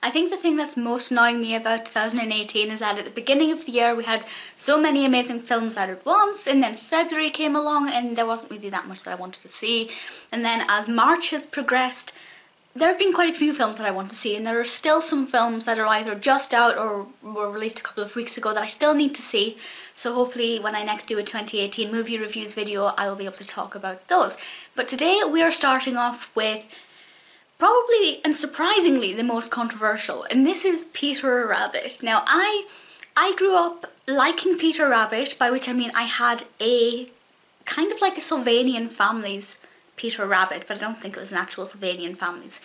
I think the thing that's most annoying me about 2018 is that at the beginning of the year we had so many amazing films out at once, and then February came along and there wasn't really that much that I wanted to see. And then as March has progressed, there have been quite a few films that I want to see, and there are still some films that are either just out or were released a couple of weeks ago that I still need to see. So hopefully when I next do a 2018 movie reviews video, I will be able to talk about those. But today we are starting off with probably and surprisingly the most controversial, and this is Peter Rabbit. Now I grew up liking Peter Rabbit, by which I mean I had a kind of like a Sylvanian Families Peter Rabbit, but I don't think it was an actual Sylvanian Families,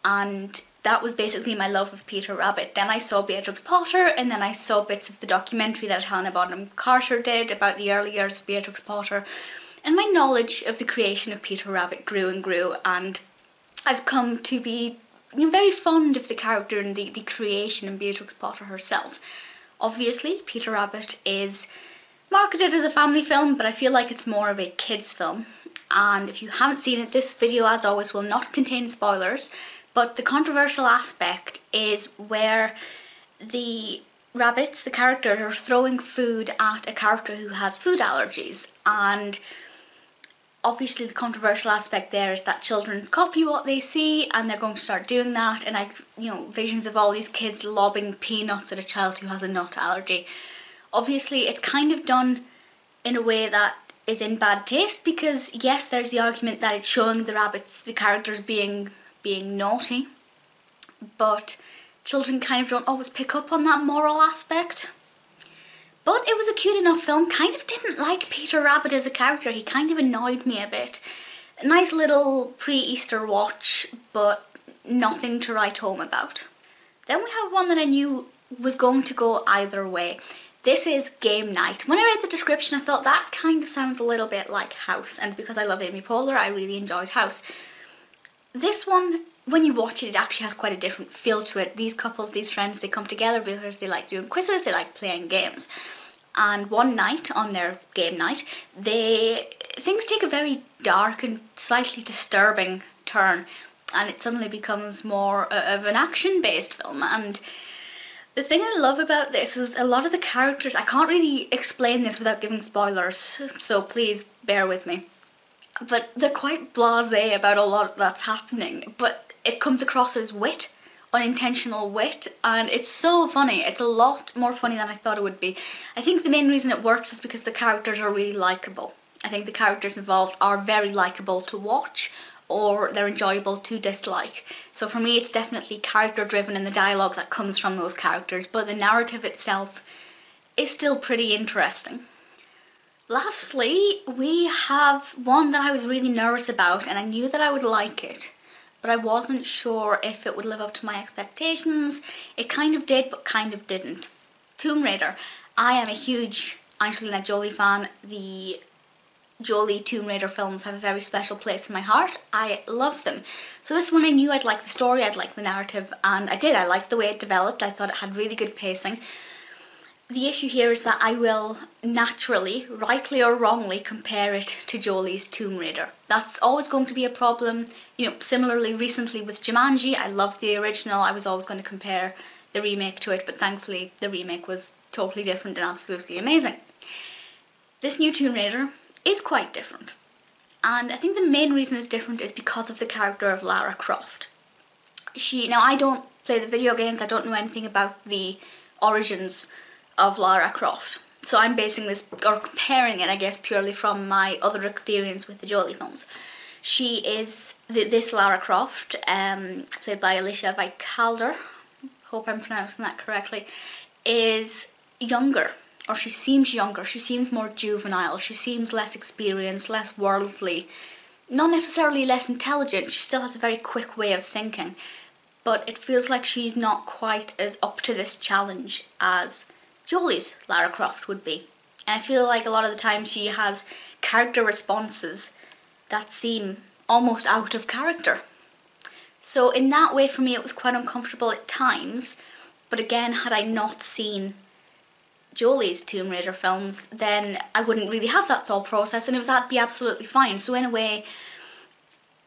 and that was basically my love of Peter Rabbit. Then I saw Beatrix Potter, and then I saw bits of the documentary that Helena Bonham Carter did about the early years of Beatrix Potter, and my knowledge of the creation of Peter Rabbit grew and grew, and I've come to be very fond of the character and the creation of Beatrix Potter herself. Obviously, Peter Rabbit is marketed as a family film, but I feel like it's more of a kids' film. And if you haven't seen it, this video, as always, will not contain spoilers, but the controversial aspect is where the rabbits, the characters, are throwing food at a character who has food allergies, and obviously the controversial aspect there is that children copy what they see and they're going to start doing that, and visions of all these kids lobbing peanuts at a child who has a nut allergy. Obviously it's kind of done in a way that is in bad taste, because yes, there's the argument that it's showing the rabbits, the characters being naughty, but children kind of don't always pick up on that moral aspect. But it was a cute enough film. Kind of didn't like Peter Rabbit as a character. He kind of annoyed me a bit. A nice little pre-Easter watch, but nothing to write home about. Then we have one that I knew was going to go either way. This is Game Night. When I read the description, I thought that kind of sounds a little bit like House, and because I love Amy Poehler, I really enjoyed House. This one, when you watch it, it actually has quite a different feel to it. These couples, these friends, they come together because they like doing quizzes, they like playing games. And one night, on their game night, things take a very dark and slightly disturbing turn, and it suddenly becomes more of an action-based film. And the thing I love about this is a lot of the characters, I can't really explain this without giving spoilers, so please bear with me, but they're quite blasé about a lot that's happening, but it comes across as wit, unintentional wit, and it's so funny. It's a lot more funny than I thought it would be. I think the main reason it works is because the characters are really likeable. I think the characters involved are very likeable to watch, or they're enjoyable to dislike. So for me it's definitely character driven in the dialogue that comes from those characters, but the narrative itself is still pretty interesting. Lastly, we have one that I was really nervous about, and I knew that I would like it, but I wasn't sure if it would live up to my expectations. It kind of did, but kind of didn't. Tomb Raider. I am a huge Angelina Jolie fan. The Jolie Tomb Raider films have a very special place in my heart. I love them. So this one I knew I'd like the story, I'd like the narrative, and I did. I liked the way it developed. I thought it had really good pacing. The issue here is that I will naturally, rightly or wrongly, compare it to Jolie's Tomb Raider. That's always going to be a problem. Similarly recently with Jumanji, I loved the original. I was always going to compare the remake to it, but thankfully the remake was totally different and absolutely amazing. This new Tomb Raider is quite different, and I think the main reason it's different is because of the character of Lara Croft. Now I don't play the video games, I don't know anything about the origins of Lara Croft, so I'm basing this, or comparing it I guess, purely from my other experience with the Jolie films. She is, this Lara Croft, played by Alicia Vikander, hope I'm pronouncing that correctly, is younger. Or she seems younger, she seems more juvenile, she seems less experienced, less worldly, not necessarily less intelligent. She still has a very quick way of thinking, but it feels like she's not quite as up to this challenge as Jolie's Lara Croft would be. And I feel like a lot of the time she has character responses that seem almost out of character. So in that way for me it was quite uncomfortable at times, but again, had I not seen Jolie's Tomb Raider films, then I wouldn't really have that thought process, and that'd be absolutely fine. So in a way,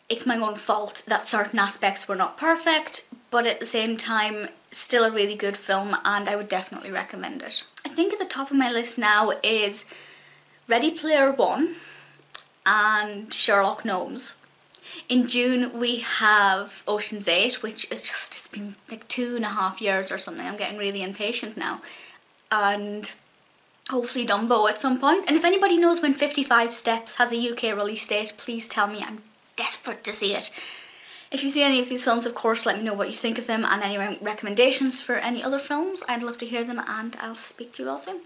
it's my own fault that certain aspects were not perfect, but at the same time still a really good film, and I would definitely recommend it. I think at the top of my list now is Ready Player One and Sherlock Gnomes. In June we have Ocean's 8, which is just, it's been like 2.5 years or something. I'm getting really impatient now. And hopefully Dumbo at some point. And if anybody knows when 55 Steps has a UK release date, please tell me. I'm desperate to see it. If you see any of these films, of course, let me know what you think of them and any recommendations for any other films. I'd love to hear them, and I'll speak to you all soon.